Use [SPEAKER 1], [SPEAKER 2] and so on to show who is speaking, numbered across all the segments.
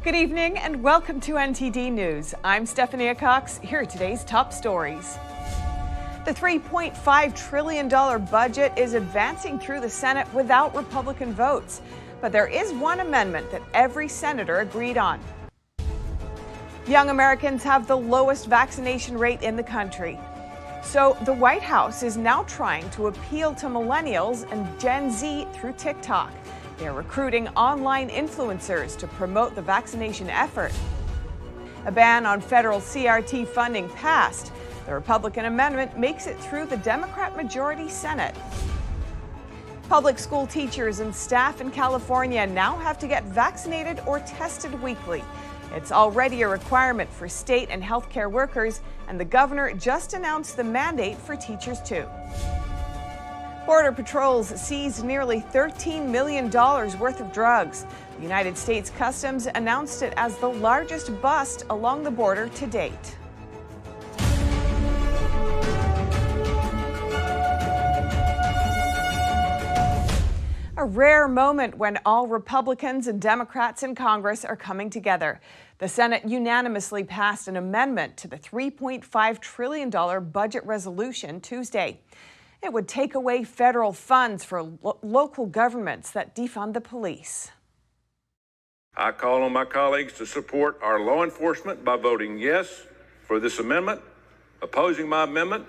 [SPEAKER 1] Good evening and welcome to NTD News. I'm Stephanie Cox. Here are today's top stories. The $3.5 trillion budget is advancing through the Senate without Republican votes. But there is one amendment that every senator agreed on. Young Americans have the lowest vaccination rate in the country. So the White House is now trying to appeal to millennials and Gen Z through TikTok. They're recruiting online influencers to promote the vaccination effort. A ban on federal CRT funding passed. The Republican amendment makes it through the Democrat majority Senate. Public school teachers and staff in California now have to get vaccinated or tested weekly. It's already a requirement for state and healthcare workers, and the governor just announced the mandate for teachers too. Border patrols seized nearly $13 million worth of drugs. The United States Customs announced it as the largest bust along the border to date. A rare moment when all Republicans and Democrats in Congress are coming together. The Senate unanimously passed an amendment to the $3.5 trillion budget resolution Tuesday. It would take away federal funds for local governments that defund the police.
[SPEAKER 2] I call on my colleagues to support our law enforcement by voting yes for this amendment. Opposing my amendment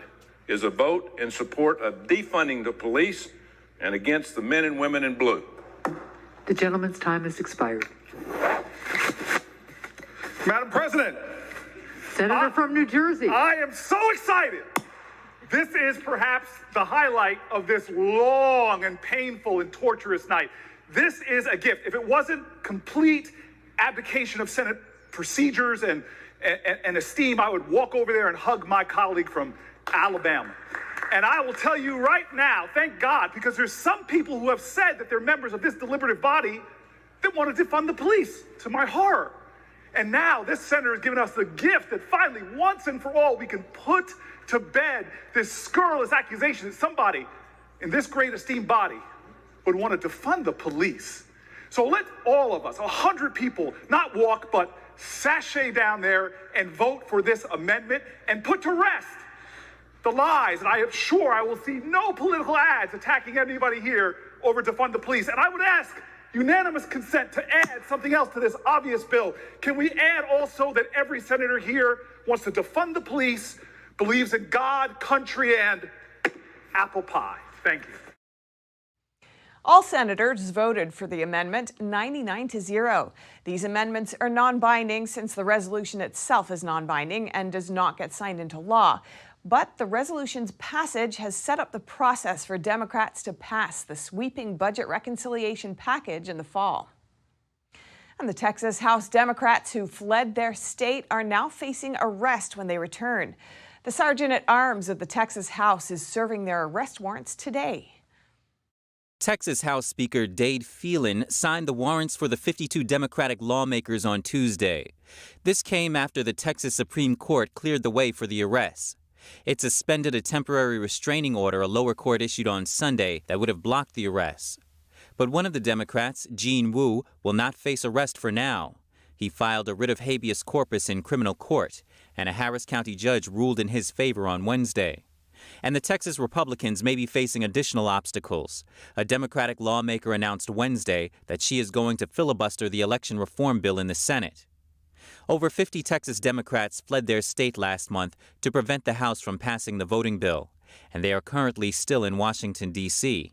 [SPEAKER 2] is a vote in support of defunding the police and against the men and women in blue.
[SPEAKER 3] The gentleman's time has expired.
[SPEAKER 4] Madam President.
[SPEAKER 3] Senator from New Jersey.
[SPEAKER 4] I am so excited. This is perhaps the highlight of this long and painful and torturous night. This is a gift. If it wasn't complete abdication of Senate procedures and esteem, I would walk over there and hug my colleague from Alabama. And I will tell you right now, thank God, because there's some people who have said that they're members of this deliberative body that want to defund the police, to my horror. And now this senator has given us the gift that finally, once and for all, we can put to bed this scurrilous accusation that somebody in this great esteemed body would want to defund the police. So let all of us, 100 people, not walk, but sashay down there and vote for this amendment and put to rest the lies. And I am sure I will see no political ads attacking anybody here over defund the police. And I would ask unanimous consent to add something else to this obvious bill. Can we add also that every senator here wants to defund the police, believes in God, country, and apple pie? Thank you.
[SPEAKER 1] All senators voted for the amendment 99-0. These amendments are non-binding since the resolution itself is non-binding and does not get signed into law. But the resolution's passage has set up the process for Democrats to pass the sweeping budget reconciliation package in the fall. And the Texas House Democrats who fled their state are now facing arrest when they return. The Sergeant-at-Arms of the Texas House is serving their arrest warrants today.
[SPEAKER 5] Texas House Speaker Dade Phelan signed the warrants for the 52 Democratic lawmakers on Tuesday. This came after the Texas Supreme Court cleared the way for the arrests. It suspended a temporary restraining order a lower court issued on Sunday that would have blocked the arrests. But one of the Democrats, Gene Wu, will not face arrest for now. He filed a writ of habeas corpus in criminal court, and a Harris County judge ruled in his favor on Wednesday. And the Texas Republicans may be facing additional obstacles. A Democratic lawmaker announced Wednesday that she is going to filibuster the election reform bill in the Senate. Over 50 Texas Democrats fled their state last month to prevent the House from passing the voting bill, and they are currently still in Washington, D.C.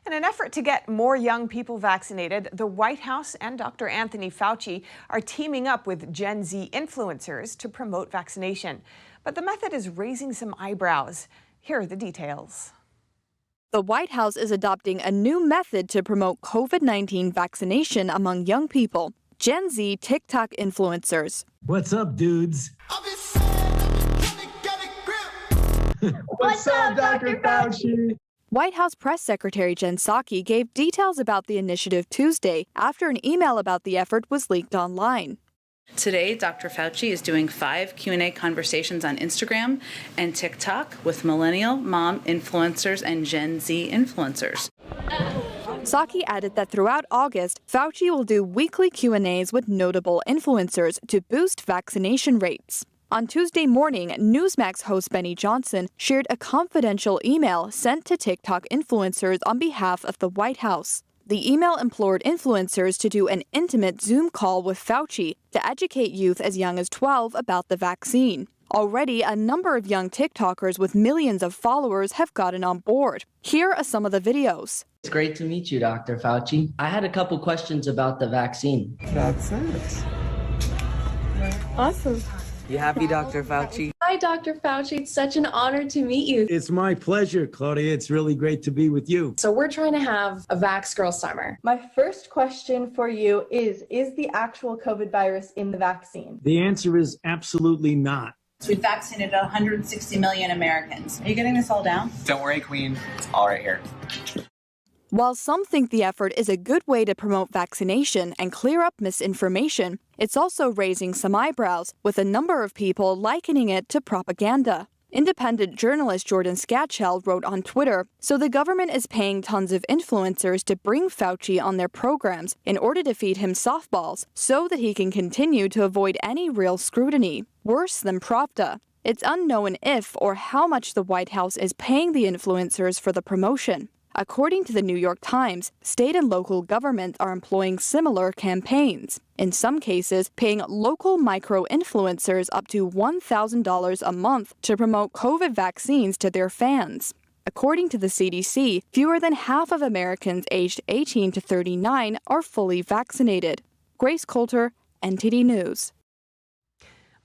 [SPEAKER 1] In an effort to get more young people vaccinated, the White House and Dr. Anthony Fauci are teaming up with Gen Z influencers to promote vaccination. But the method is raising some eyebrows. Here are the details.
[SPEAKER 6] The White House is adopting a new method to promote COVID-19 vaccination among young people, Gen Z TikTok influencers.
[SPEAKER 7] What's up, dudes? What's up, Dr. Fauci?
[SPEAKER 6] White House Press Secretary Jen Psaki gave details about the initiative Tuesday after an email about the effort was leaked online.
[SPEAKER 8] Today, Dr. Fauci is doing 5 Q&A conversations on Instagram and TikTok with millennial, mom influencers and Gen Z influencers.
[SPEAKER 6] Psaki added that throughout August, Fauci will do weekly Q&As with notable influencers to boost vaccination rates. On Tuesday morning, Newsmax host Benny Johnson shared a confidential email sent to TikTok influencers on behalf of the White House. The email implored influencers to do an intimate Zoom call with Fauci to educate youth as young as 12 about the vaccine. Already, a number of young TikTokers with millions of followers have gotten on board. Here are some of the videos.
[SPEAKER 9] It's great to meet you, Dr. Fauci. I had a couple questions about the vaccine.
[SPEAKER 10] That's it.
[SPEAKER 9] Awesome. You happy, Dr. Fauci?
[SPEAKER 11] Hi, Dr. Fauci. It's such an honor to meet you.
[SPEAKER 10] It's my pleasure, Claudia. It's really great to be with you.
[SPEAKER 11] So we're trying to have a Vax Girl Summer.
[SPEAKER 12] My first question for you is the actual COVID virus in the vaccine?
[SPEAKER 10] The answer is absolutely not.
[SPEAKER 13] We've vaccinated 160 million Americans. Are you getting this all down?
[SPEAKER 14] Don't worry, Queen. It's all right here.
[SPEAKER 6] While some think the effort is a good way to promote vaccination and clear up misinformation, it's also raising some eyebrows, with a number of people likening it to propaganda. Independent journalist Jordan Skatchell wrote on Twitter, "So the government is paying tons of influencers to bring Fauci on their programs in order to feed him softballs so that he can continue to avoid any real scrutiny. Worse than Pravda. It's unknown if or how much the White House is paying the influencers for the promotion." According to the New York Times, state and local governments are employing similar campaigns, in some cases paying local micro-influencers up to $1,000 a month to promote COVID vaccines to their fans. According to the CDC, fewer than half of Americans aged 18 to 39 are fully vaccinated. Grace Coulter, NTD News.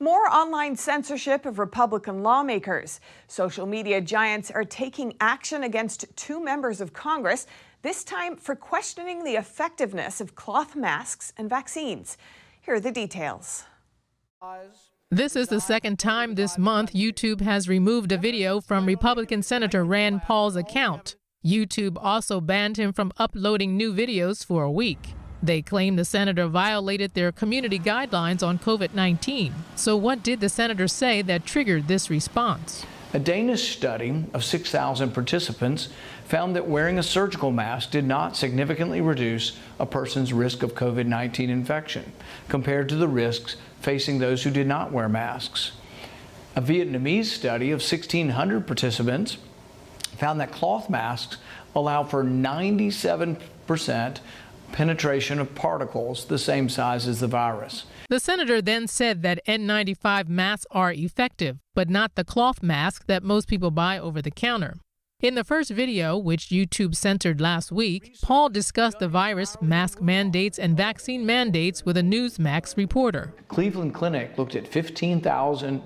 [SPEAKER 1] More online censorship of Republican lawmakers. Social media giants are taking action against two members of Congress, this time for questioning the effectiveness of cloth masks and vaccines. Here are the details.
[SPEAKER 15] This is the second time this month YouTube has removed a video from Republican Senator Rand Paul's account. YouTube also banned him from uploading new videos for a week. They claim the senator violated their community guidelines on COVID-19. So what did the senator say that triggered this response?
[SPEAKER 16] A Danish study of 6,000 participants found that wearing a surgical mask did not significantly reduce a person's risk of COVID-19 infection compared to the risks facing those who did not wear masks. A Vietnamese study of 1,600 participants found that cloth masks allow for 97% penetration of particles the same size as the virus.
[SPEAKER 15] The senator then said that N95 masks are effective, but not the cloth mask that most people buy over the counter. In the first video, which YouTube censored last week, Paul discussed the virus, mask mandates, and vaccine mandates with a Newsmax reporter.
[SPEAKER 16] Cleveland Clinic looked at 52,000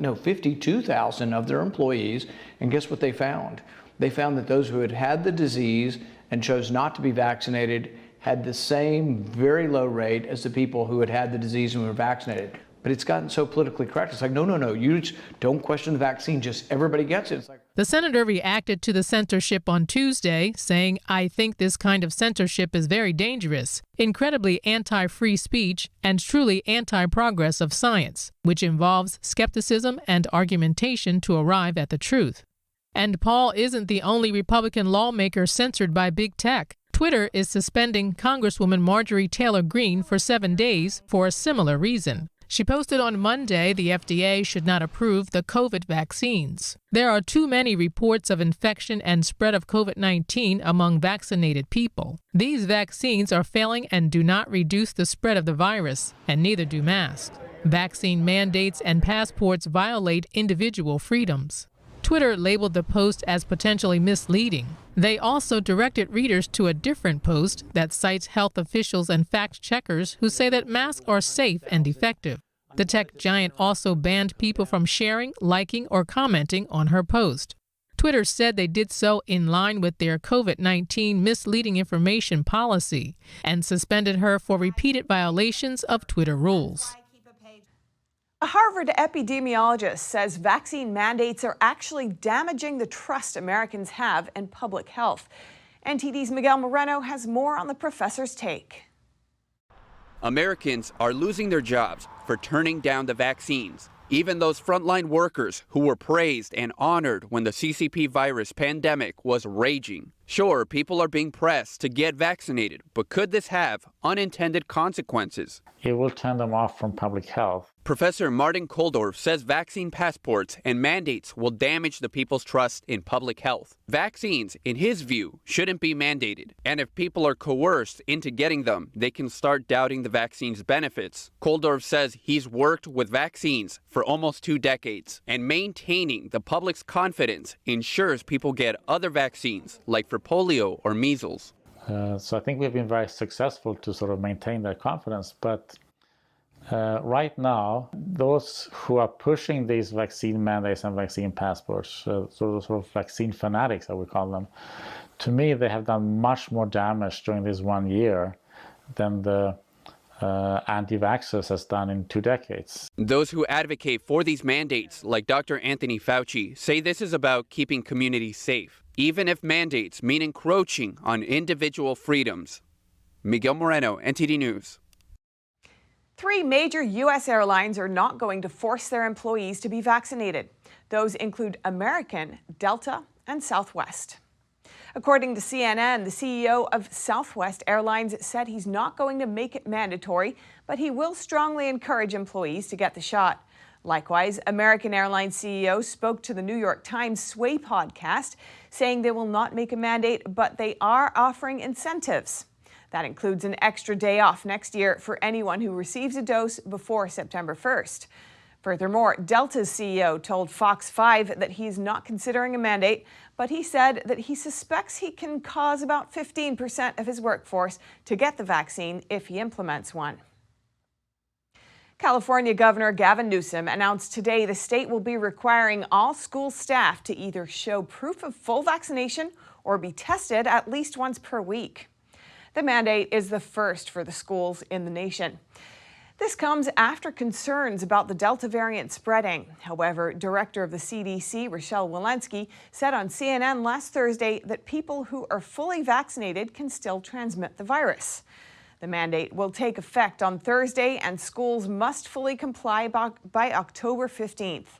[SPEAKER 16] of their employees, and guess what they found? They found that those who had had the disease and chose not to be vaccinated had the same very low rate as the people who had had the disease and were vaccinated. But it's gotten so politically correct. It's like, no, you just don't question the vaccine, just everybody gets it. It's like...
[SPEAKER 15] The senator reacted to the censorship on Tuesday, saying, "I think this kind of censorship is very dangerous, incredibly anti-free speech, and truly anti-progress of science, which involves skepticism and argumentation to arrive at the truth." And Paul isn't the only Republican lawmaker censored by big tech. Twitter is suspending Congresswoman Marjorie Taylor Greene for 7 days for a similar reason. She posted on Monday the FDA should not approve the COVID vaccines. There are too many reports of infection and spread of COVID-19 among vaccinated people. These vaccines are failing and do not reduce the spread of the virus, and neither do masks. Vaccine mandates and passports violate individual freedoms. Twitter labeled the post as potentially misleading. They also directed readers to a different post that cites health officials and fact-checkers who say that masks are safe and effective. The tech giant also banned people from sharing, liking, or commenting on her post. Twitter said they did so in line with their COVID-19 misleading information policy and suspended her for repeated violations of Twitter rules.
[SPEAKER 1] A Harvard epidemiologist says vaccine mandates are actually damaging the trust Americans have in public health. NTD's Miguel Moreno has more on the professor's take.
[SPEAKER 17] Americans are losing their jobs for turning down the vaccines, Even those frontline workers who were praised and honored when the CCP virus pandemic was raging. Sure, people are being pressed to get vaccinated, but could this have unintended consequences?
[SPEAKER 18] It will turn them off from public health.
[SPEAKER 17] Professor Martin Koldorf says vaccine passports and mandates will damage the people's trust in public health. Vaccines, in his view, shouldn't be mandated. And if people are coerced into getting them, they can start doubting the vaccine's benefits. Koldorf says he's worked with vaccines for almost 2 decades, and maintaining the public's confidence ensures people get other vaccines, like for polio or measles.
[SPEAKER 18] So I think we've been very successful to sort of maintain that confidence, but right now, those who are pushing these vaccine mandates and vaccine passports, sort of vaccine fanatics, I would call them, to me, they have done much more damage during this 1 year than the anti-vaxxers has done in 2 decades.
[SPEAKER 17] Those who advocate for these mandates, like Dr. Anthony Fauci, say this is about keeping communities safe, even if mandates mean encroaching on individual freedoms. Miguel Moreno, NTD News.
[SPEAKER 1] 3 major U.S. airlines are not going to force their employees to be vaccinated. Those include American, Delta, and Southwest. According to CNN, the CEO of Southwest Airlines said he's not going to make it mandatory, but he will strongly encourage employees to get the shot. Likewise, American Airlines CEO spoke to the New York Times Sway podcast, saying they will not make a mandate, but they are offering incentives. That includes an extra day off next year for anyone who receives a dose before September 1st. Furthermore, Delta's CEO told Fox 5 that he is not considering a mandate, but he said that he suspects he can cause about 15% of his workforce to get the vaccine if he implements one. California Governor Gavin Newsom announced today the state will be requiring all school staff to either show proof of full vaccination or be tested at least once per week. The mandate is the first for the schools in the nation. This comes after concerns about the Delta variant spreading. However, Director of the CDC, Rochelle Walensky, said on CNN last Thursday that people who are fully vaccinated can still transmit the virus. The mandate will take effect on Thursday, and schools must fully comply by October 15th.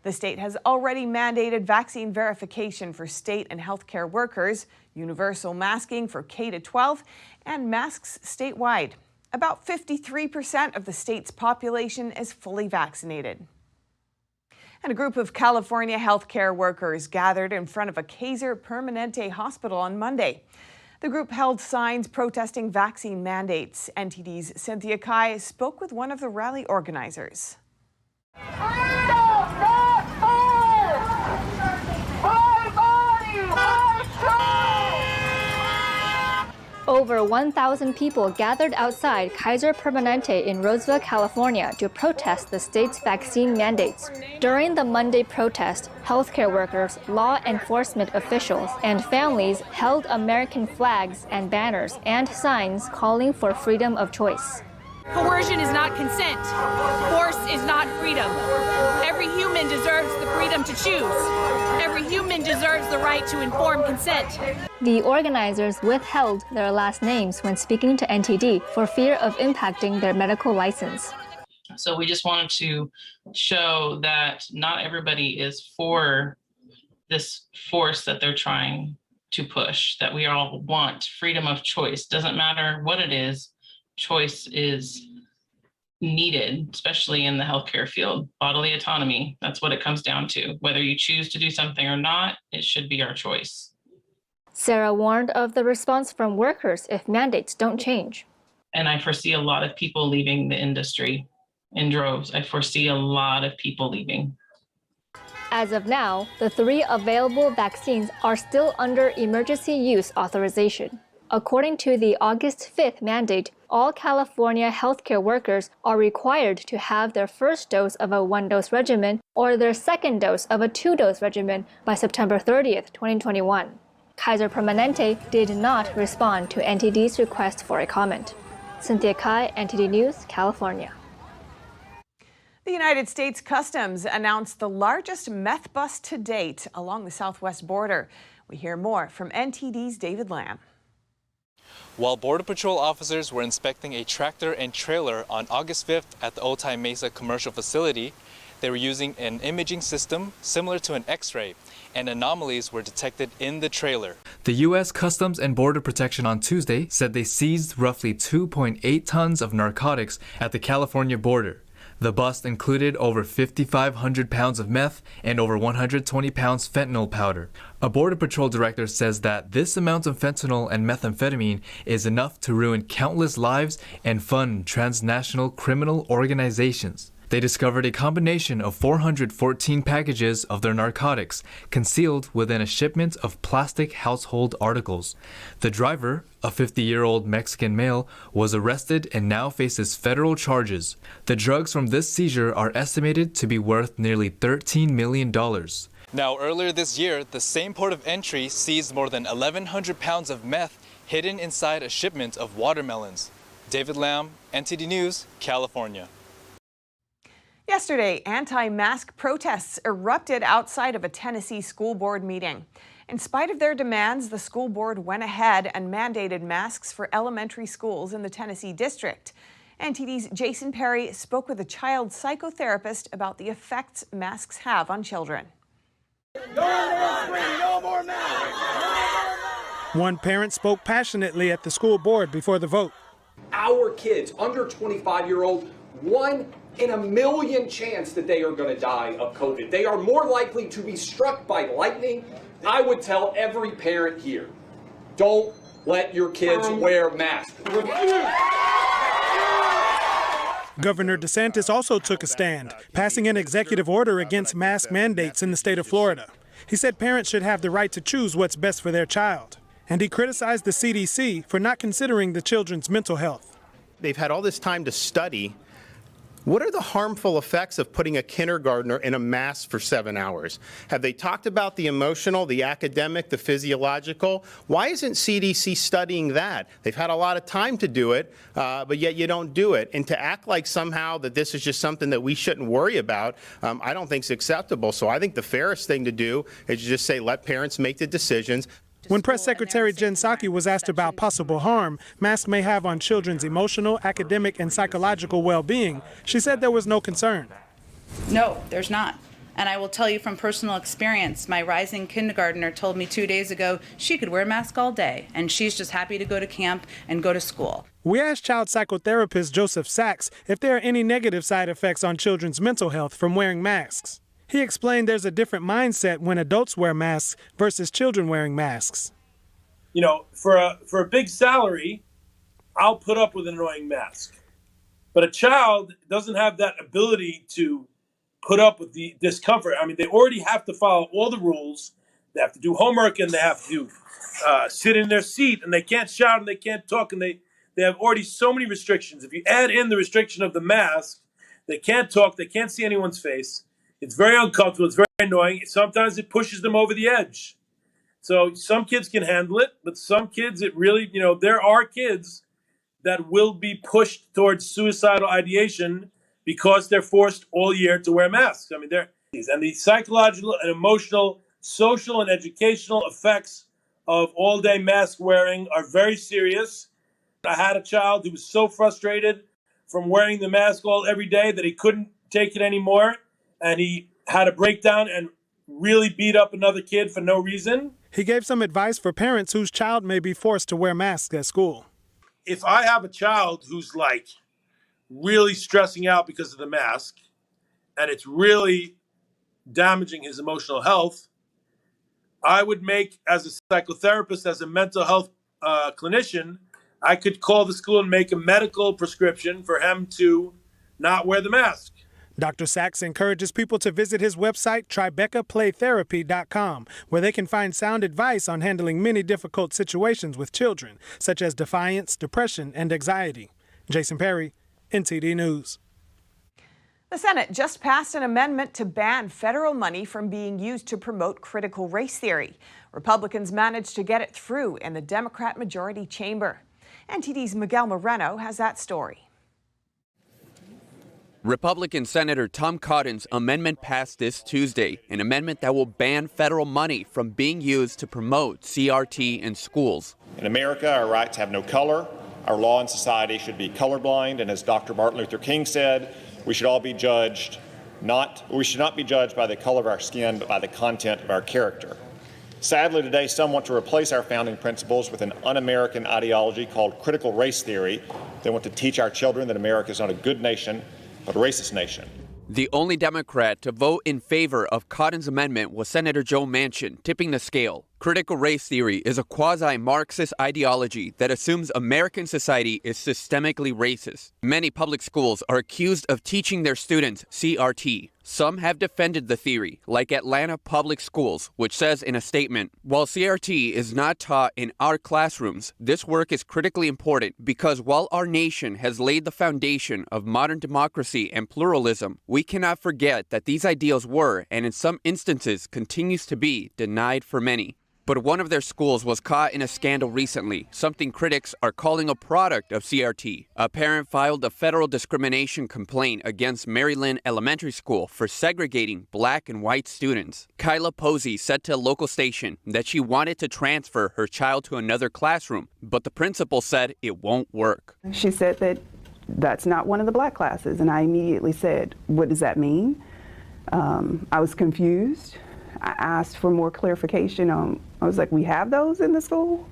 [SPEAKER 1] The state has already mandated vaccine verification for state and healthcare workers, universal masking for K-12, and masks statewide. About 53% of the state's population is fully vaccinated. And a group of California healthcare workers gathered in front of a Kaiser Permanente hospital on Monday. The group held signs protesting vaccine mandates. NTD's Cynthia Kai spoke with one of the rally organizers.
[SPEAKER 19] Over 1,000 people gathered outside Kaiser Permanente in Roseville, California to protest the state's vaccine mandates. During the Monday protest, healthcare workers, law enforcement officials, and families held American flags and banners and signs calling for freedom of choice.
[SPEAKER 20] Coercion is not consent. Force is not freedom. Every human deserves the freedom to choose. Every human deserves the right to informed consent.
[SPEAKER 19] The organizers withheld their last names when speaking to NTD for fear of impacting their medical license.
[SPEAKER 21] So we just wanted to show that not everybody is for this force that they're trying to push, that we all want freedom of choice. Doesn't matter what it is. Choice is needed, especially in the healthcare field. Bodily autonomy, that's what it comes down to. Whether you choose to do something or not, it should be our choice.
[SPEAKER 19] Sarah warned of the response from workers if mandates don't change.
[SPEAKER 21] And I foresee a lot of people leaving the industry in droves. I foresee a lot of people leaving.
[SPEAKER 19] As of now, the 3 available vaccines are still emergency emergency use authorization. According to the August 5th mandate, all California healthcare workers are required to have their first dose of a 1-dose regimen or their second dose of a 2-dose regimen by September 30th, 2021. Kaiser Permanente did not respond to NTD's request for a comment. Cynthia Kai, NTD News, California.
[SPEAKER 1] The United States Customs announced the largest meth bust to date along the southwest border. We hear more from NTD's David Lamb.
[SPEAKER 22] While Border Patrol officers were inspecting a tractor and trailer on August 5th at the Otay Mesa commercial facility, They were using an imaging system similar to an X-ray, and anomalies were detected in the trailer. The U.S. Customs and Border Protection on Tuesday said they seized roughly 2.8 tons of narcotics at the California border. The bust included over 5,500 pounds of meth and over 120 pounds fentanyl powder. A Border Patrol director says that this amount of fentanyl and methamphetamine is enough to ruin countless lives and fund transnational criminal organizations. They discovered a combination of 414 packages of their narcotics concealed within a shipment of plastic household articles. The driver, a 50-year-old Mexican male, was arrested and now faces federal charges. The drugs from this seizure are estimated to be worth nearly $13 million. Now, earlier this year, the same port of entry seized more than 1,100 pounds of meth hidden inside a shipment of watermelons. David Lamb, NTD News, California.
[SPEAKER 1] Yesterday, anti-mask protests erupted outside of a Tennessee school board meeting. In spite of their demands, the school board went ahead and mandated masks for elementary schools in the Tennessee district. NTD's Jason Perry spoke with a child psychotherapist about the effects masks have on children.
[SPEAKER 2] No more masks!
[SPEAKER 3] One parent spoke passionately at the school board before the vote.
[SPEAKER 23] Our kids, under 25-year-old, 1 in a million chance that they are going to die of COVID. They are more likely to be struck by lightning. I would tell every parent here, don't let your kids wear masks.
[SPEAKER 3] Governor DeSantis also took a stand, passing an executive order against mask mandates in the state of Florida. He said parents should have the right to choose what's best for their child. And he criticized the CDC for not considering the children's mental health.
[SPEAKER 24] They've had all this time to study. What are the harmful effects of putting a kindergartner in a mask for 7 hours? Have they talked about the emotional, the academic, the physiological? Why isn't CDC studying that? They've had a lot of time to do it, but yet you don't do it. And to act like somehow that this is just something that we shouldn't worry about, I don't think is acceptable. So I think the fairest thing to do is just say, let parents make the decisions.
[SPEAKER 3] When Press Secretary Jen Psaki was asked about possible harm masks may have on children's emotional, academic, and psychological well-being, she said there was no concern.
[SPEAKER 8] No, there's not. And I will tell you from personal experience, my rising kindergartner told me 2 days ago she could wear a mask all day, and she's just happy to go to camp and go to school.
[SPEAKER 3] We asked child psychotherapist Joseph Sachs if there are any negative side effects on children's mental health from wearing masks. He explained there's a different mindset when adults wear masks versus children wearing masks.
[SPEAKER 2] You know, for a big salary, I'll put up with an annoying mask. But a child doesn't have that ability to put up with the discomfort. I mean, they already have to follow all the rules. They have to do homework and they have to sit in their seat and they can't shout and they can't talk and they have already so many restrictions. If you add in the restriction of the mask, they can't talk, they can't see anyone's face. It's very uncomfortable. It's very annoying. Sometimes it pushes them over the edge. So some kids can handle it, but some kids, it really, there are kids that will be pushed towards suicidal ideation because they're forced all year to wear masks. I mean, and the psychological and emotional, social and educational effects of all-day mask wearing are very serious. I had a child who was so frustrated from wearing the mask every day that he couldn't take it anymore. And he had a breakdown and really beat up another kid for no reason.
[SPEAKER 3] He gave some advice for parents whose child may be forced to wear masks at school.
[SPEAKER 2] If I have a child who's really stressing out because of the mask and it's really damaging his emotional health, I would make, as a psychotherapist, as a mental health clinician, I could call the school and make a medical prescription for him to not wear the mask.
[SPEAKER 3] Dr. Sachs encourages people to visit his website, TribeccaPlayTherapy.com, where they can find sound advice on handling many difficult situations with children, such as defiance, depression, and anxiety. Jason Perry, NTD News.
[SPEAKER 1] The Senate just passed an amendment to ban federal money from being used to promote critical race theory. Republicans managed to get it through in the Democrat majority chamber. NTD's Miguel Moreno has that story.
[SPEAKER 17] Republican Senator Tom Cotton's amendment passed this Tuesday, an amendment that will ban federal money from being used to promote CRT in schools.
[SPEAKER 25] In America, our rights have no color. Our law and society should be colorblind. And as Dr. Martin Luther King said, we should all be judged We should not be judged by the color of our skin, but by the content of our character. Sadly, today, some want to replace our founding principles with an un-American ideology called critical race theory. They want to teach our children that America is not a good nation, but a racist nation.
[SPEAKER 17] The only Democrat to vote in favor of Cotton's amendment was Senator Joe Manchin, tipping the scale. Critical race theory is a quasi-Marxist ideology that assumes American society is systemically racist. Many public schools are accused of teaching their students CRT. Some have defended the theory, like Atlanta Public Schools, which says in a statement, "While CRT is not taught in our classrooms, this work is critically important because while our nation has laid the foundation of modern democracy and pluralism, we cannot forget that these ideals were, and in some instances continues to be, denied for many." But one of their schools was caught in a scandal recently, something critics are calling a product of CRT. A parent filed a federal discrimination complaint against Maryland Elementary School for segregating black and white students. Kyla Posey said to a local station that she wanted to transfer her child to another classroom, but the principal said it won't work.
[SPEAKER 4] She said that that's not one of the black classes, and I immediately said, what does that mean? I was confused. I asked for more clarification on, I was like, we have those in the school?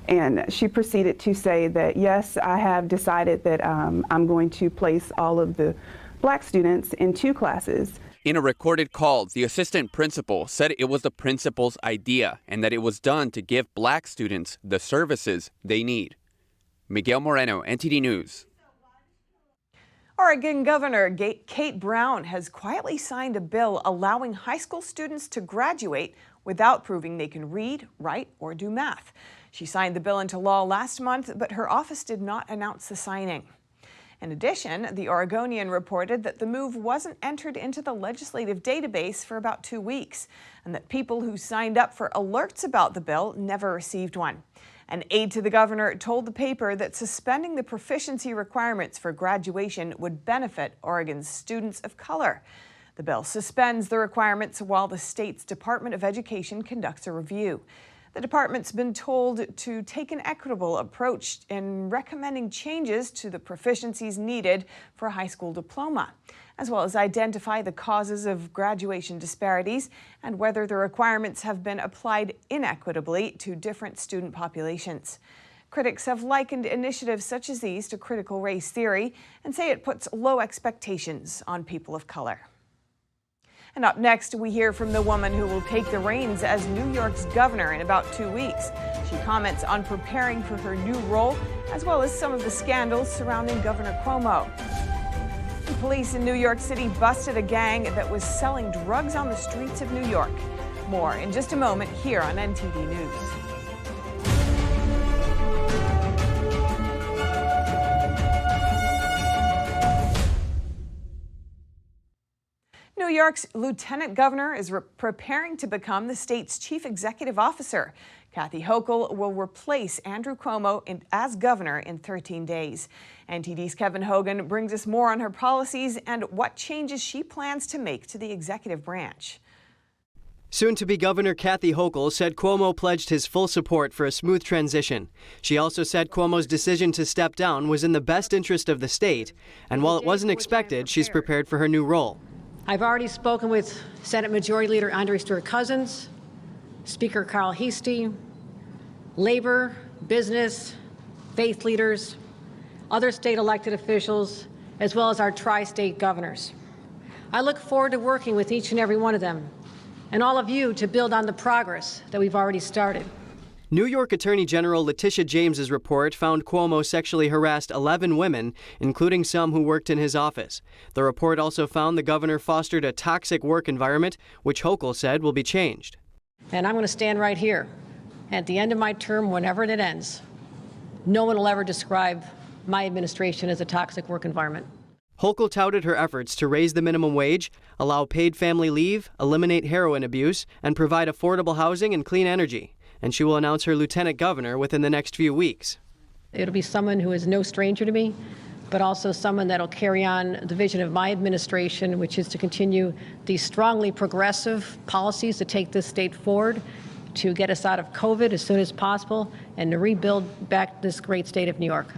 [SPEAKER 4] And she proceeded to say that, yes, I have decided that I'm going to place all of the black students in 2 classes.
[SPEAKER 17] In a recorded call, the assistant principal said it was the principal's idea and that it was done to give black students the services they need. Miguel Moreno, NTD News.
[SPEAKER 1] Oregon Governor Kate Brown has quietly signed a bill allowing high school students to graduate without proving they can read, write, or do math. She signed the bill into law last month, but her office did not announce the signing. In addition, the Oregonian reported that the move wasn't entered into the legislative database for about 2 weeks, and that people who signed up for alerts about the bill never received one. An aide to the governor told the paper that suspending the proficiency requirements for graduation would benefit Oregon's students of color. The bill suspends the requirements while the state's Department of Education conducts a review. The department's been told to take an equitable approach in recommending changes to the proficiencies needed for a high school diploma, as well as identify the causes of graduation disparities and whether the requirements have been applied inequitably to different student populations. Critics have likened initiatives such as these to critical race theory and say it puts low expectations on people of color. And up next, we hear from the woman who will take the reins as New York's governor in about 2 weeks. She comments on preparing for her new role, as well as some of the scandals surrounding Governor Cuomo. Police in New York City busted a gang that was selling drugs on the streets of New York. More in just a moment here on NTD News. New York's lieutenant governor is preparing to become the state's chief executive officer. Kathy Hochul will replace Andrew Cuomo as governor in 13 days. NTD's Kevin Hogan brings us more on her policies and what changes she plans to make to the executive branch.
[SPEAKER 5] Soon-to-be Governor Kathy Hochul said Cuomo pledged his full support for a smooth transition. She also said Cuomo's decision to step down was in the best interest of the state, and while it wasn't expected, she's prepared for her new role.
[SPEAKER 7] I've already spoken with Senate Majority Leader Andre Stewart-Cousins, Speaker Carl Heastie, labor, business, faith leaders, other state elected officials, as well as our tri-state governors. I look forward to working with each and every one of them and all of you to build on the progress that we've already started.
[SPEAKER 5] New York Attorney General Letitia James's report found Cuomo sexually harassed 11 women, including some who worked in his office. The report also found the governor fostered a toxic work environment, which Hochul said will be changed.
[SPEAKER 7] And I'm going to stand right here. At the end of my term, whenever it ends, no one will ever describe my administration as a toxic work environment.
[SPEAKER 5] Hochul touted her efforts to raise the minimum wage, allow paid family leave, eliminate heroin abuse, and provide affordable housing and clean energy. And she will announce her lieutenant governor within the next few weeks.
[SPEAKER 7] It'll be someone who is no stranger to me, but also someone that will carry on the vision of my administration, which is to continue these strongly progressive policies to take this state forward, to get us out of COVID as soon as possible, and to rebuild back this great state of New York.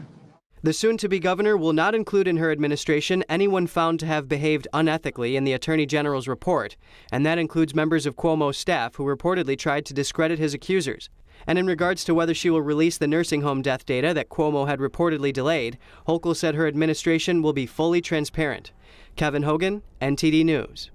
[SPEAKER 5] The soon-to-be governor will not include in her administration anyone found to have behaved unethically in the Attorney General's report, and that includes members of Cuomo's staff who reportedly tried to discredit his accusers. And in regards to whether she will release the nursing home death data that Cuomo had reportedly delayed, Hochul said her administration will be fully transparent. Kevin Hogan, NTD News.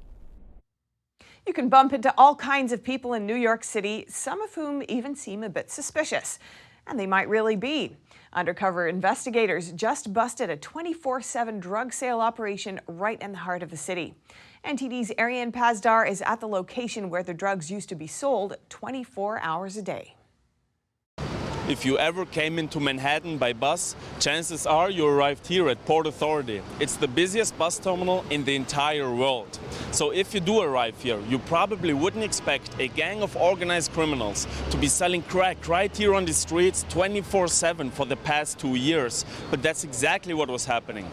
[SPEAKER 1] You can bump into all kinds of people in New York City, some of whom even seem a bit suspicious. And they might really be. Undercover investigators just busted a 24/7 drug sale operation right in the heart of the city. NTD's Ariane Pazdar is at the location where the drugs used to be sold 24 hours a day.
[SPEAKER 9] If you ever came into Manhattan by bus, chances are you arrived here at Port Authority. It's the busiest bus terminal in the entire world. So if you do arrive here, you probably wouldn't expect a gang of organized criminals to be selling crack right here on the streets 24/7 for the past 2 years. But that's exactly what was happening.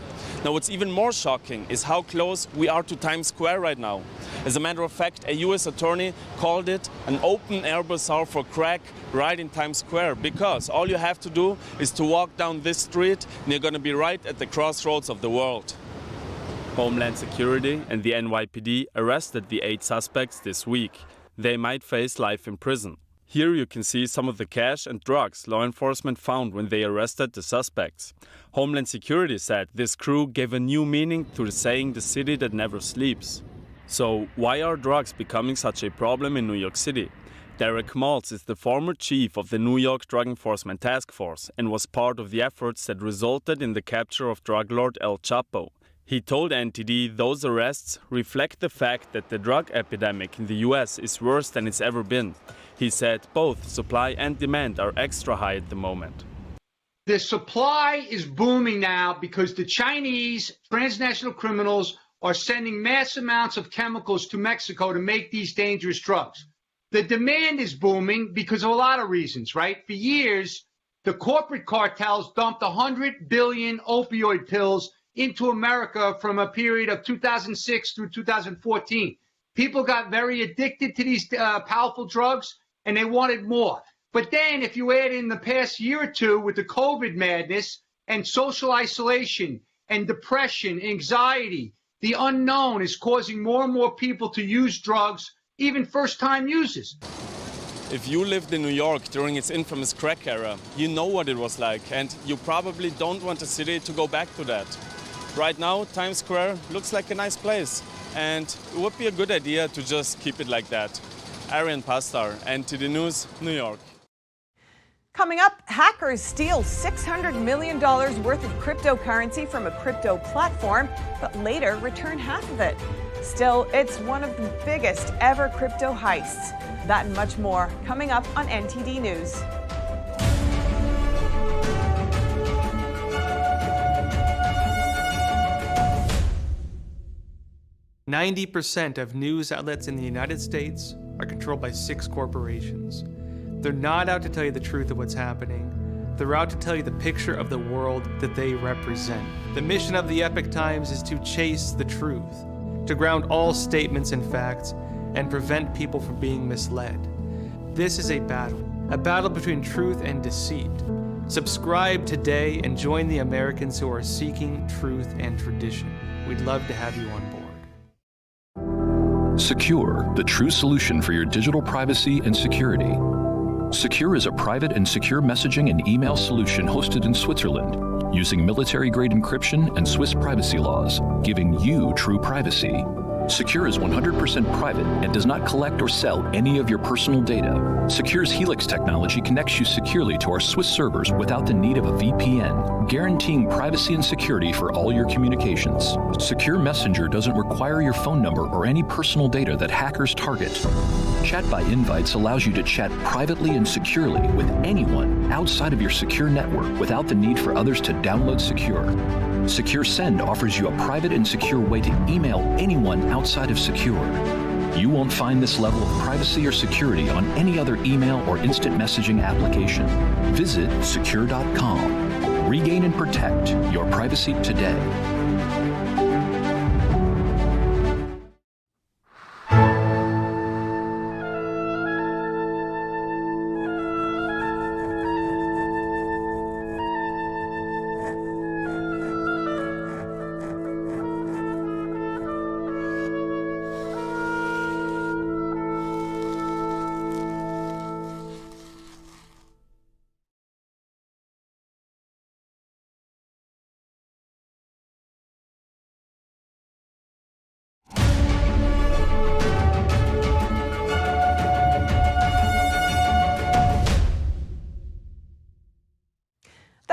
[SPEAKER 9] Now what's even more shocking is how close we are to Times Square right now. As a matter of fact, a US attorney called it an open air bazaar for crack right in Times Square, because all you have to do is to walk down this street and you're going to be right at the crossroads of the world. Homeland Security and the NYPD arrested the 8 suspects this week. They might face life in prison. Here you can see some of the cash and drugs law enforcement found when they arrested the suspects. Homeland Security said this crew gave a new meaning to the saying "the city that never sleeps." So why are drugs becoming such a problem in New York City? Derek Maltz is the former chief of the New York Drug Enforcement Task Force and was part of the efforts that resulted in the capture of drug lord El Chapo. He told NTD those arrests reflect the fact that the drug epidemic in the US is worse than it's ever been. He said both supply and demand are extra high at the moment.
[SPEAKER 10] The supply is booming now because the Chinese transnational criminals are sending mass amounts of chemicals to Mexico to make these dangerous drugs. The demand is booming because of a lot of reasons, right? For years, the corporate cartels dumped 100 billion opioid pills into America from a period of 2006 through 2014. People got very addicted to these powerful drugs, and they wanted more. But then if you add in the past year or two with the COVID madness and social isolation and depression, anxiety, the unknown is causing more and more people to use drugs, even first-time users.
[SPEAKER 9] If you lived in New York during its infamous crack era, you know what it was like, and you probably don't want the city to go back to that. Right now, Times Square looks like a nice place, and it would be a good idea to just keep it like that. Ariane Pazdar, NTD News, New York.
[SPEAKER 1] Coming up, hackers steal $600 million worth of cryptocurrency from a crypto platform, but later return half of it. Still, it's one of the biggest ever crypto heists. That and much more coming up on NTD News.
[SPEAKER 11] "90% of news outlets in the United States are controlled by 6 corporations. They're not out to tell you the truth of what's happening. They're out to tell you the picture of the world that they represent. The mission of the Epoch Times is to chase the truth, to ground all statements in facts, and prevent people from being misled. This is a battle between truth and deceit. Subscribe today and join the Americans who are seeking truth and tradition. We'd love to have you on board."
[SPEAKER 12] Secure, the true solution for your digital privacy and security. Secure is a private and secure messaging and email solution hosted in Switzerland, using military-grade encryption and Swiss privacy laws, giving you true privacy. Secure is 100% private and does not collect or sell any of your personal data. Secure's Helix technology connects you securely to our Swiss servers without the need of a VPN, guaranteeing privacy and security for all your communications. Secure Messenger doesn't require your phone number or any personal data that hackers target. Chat by Invites allows you to chat privately and securely with anyone outside of your secure network without the need for others to download Secure. Secure Send offers you a private and secure way to email anyone outside of Secure. You won't find this level of privacy or security on any other email or instant messaging application. Visit secure.com. Regain and protect your privacy today.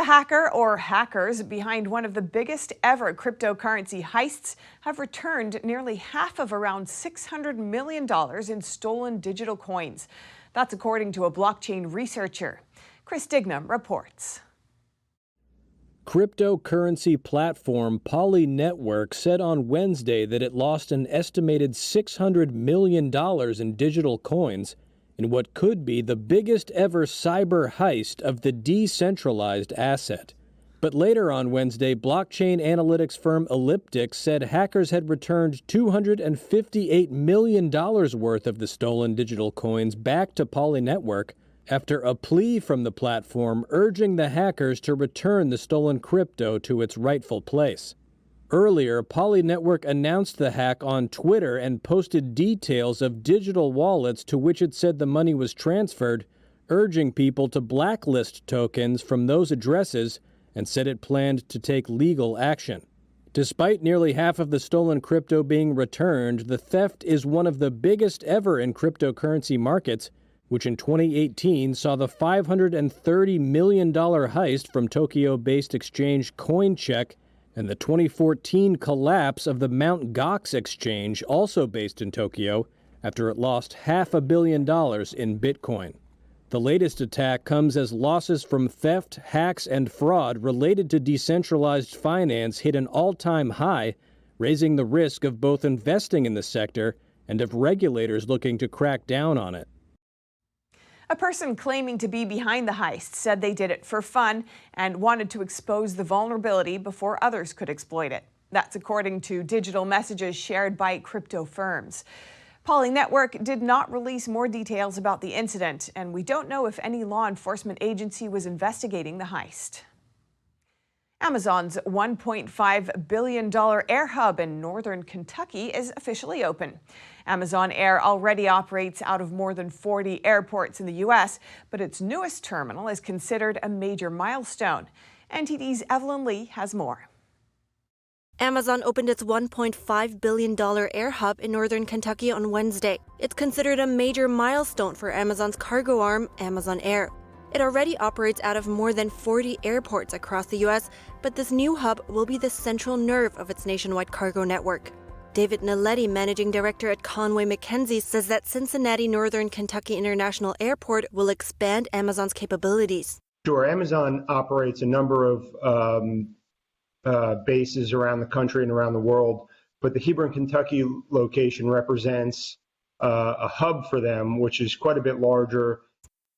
[SPEAKER 1] hacker or hackers behind one of the biggest ever cryptocurrency heists have returned nearly half of around $600 million in stolen digital coins. That's according to a blockchain researcher. Chris Dignam reports.
[SPEAKER 6] Cryptocurrency platform Poly Network said on Wednesday that it lost an estimated $600 million in digital coins in what could be the biggest ever cyber heist of the decentralized asset. But later on Wednesday, blockchain analytics firm Elliptic said hackers had returned $258 million worth of the stolen digital coins back to Poly Network after a plea from the platform urging the hackers to return the stolen crypto to its rightful place. Earlier, Poly Network announced the hack on Twitter and posted details of digital wallets to which it said the money was transferred, urging people to blacklist tokens from those addresses, and said it planned to take legal action. Despite nearly half of the stolen crypto being returned, the theft is one of the biggest ever in cryptocurrency markets, which in 2018 saw the $530 million heist from Tokyo-based exchange CoinCheck and the 2014 collapse of the Mt. Gox exchange, also based in Tokyo, after it lost $500 million in Bitcoin. The latest attack comes as losses from theft, hacks, and fraud related to decentralized finance hit an all-time high, raising the risk of both investing in the sector and of regulators looking to crack down on it.
[SPEAKER 1] A person claiming to be behind the heist said they did it for fun and wanted to expose the vulnerability before others could exploit it. That's according to digital messages shared by crypto firms. Poly Network did not release more details about the incident, and we don't know if any law enforcement agency was investigating the heist. Amazon's $1.5 billion air hub in northern Kentucky is officially open. Amazon Air already operates out of more than 40 airports in the U.S., but its newest terminal is considered a major milestone. NTD's Evelyn Lee has more.
[SPEAKER 13] Amazon opened its $1.5 billion air hub in northern Kentucky on Wednesday. It's considered a major milestone for Amazon's cargo arm, Amazon Air. It already operates out of more than 40 airports across the U.S., but this new hub will be the central nerve of its nationwide cargo network. David Nalletti, managing director at Conway McKenzie, says that Cincinnati Northern Kentucky International Airport will expand Amazon's capabilities.
[SPEAKER 14] Sure, Amazon operates a number of bases around the country and around the world, but the Hebron, Kentucky location represents a hub for them, which is quite a bit larger.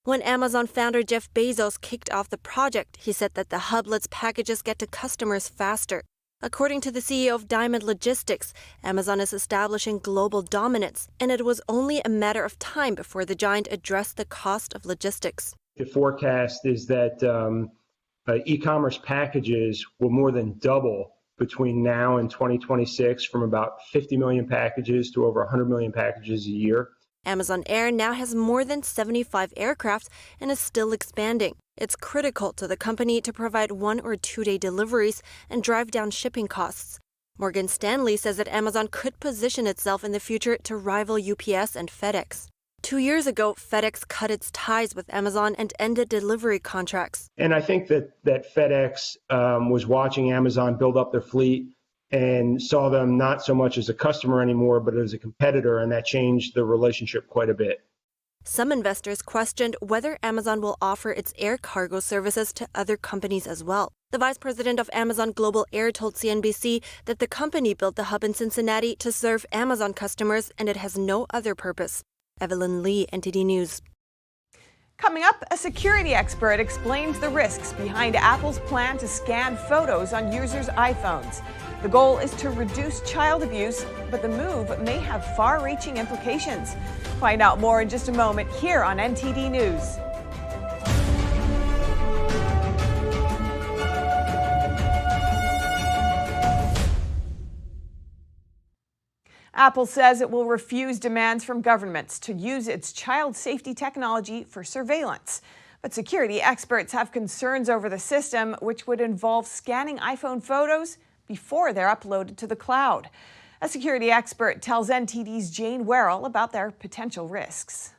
[SPEAKER 13] When Amazon founder Jeff Bezos kicked off the project, he said that the hub lets packages get to customers faster. According to the CEO of Diamond Logistics, Amazon is establishing global dominance, and it was only a matter of time before the giant addressed the cost of logistics.
[SPEAKER 14] The forecast is that e-commerce packages will more than double between now and 2026, from about 50 million packages to over 100 million packages a year.
[SPEAKER 13] Amazon Air now has more than 75 aircraft and is still expanding. It's critical to the company to provide 1 or 2 day deliveries and drive down shipping costs. Morgan Stanley says that Amazon could position itself in the future to rival UPS and FedEx. 2 years ago, FedEx cut its ties with Amazon and ended delivery contracts.
[SPEAKER 14] And I think that FedEx was watching Amazon build up their fleet and saw them not so much as a customer anymore, but as a competitor, and that changed the relationship quite a bit.
[SPEAKER 13] Some investors questioned whether Amazon will offer its air cargo services to other companies as well. The vice president of Amazon Global Air told CNBC that the company built the hub in Cincinnati to serve Amazon customers, and it has no other purpose. Evelyn Lee, NTD News.
[SPEAKER 1] Coming up, a security expert explains the risks behind Apple's plan to scan photos on users' iPhones. The goal is to reduce child abuse, but the move may have far-reaching implications. Find out more in just a moment here on NTD News. Apple says it will refuse demands from governments to use its child safety technology for surveillance. But security experts have concerns over the system, which would involve scanning iPhone photos before they're uploaded to the cloud. A security expert tells NTD's Jane Werrell about their potential risks.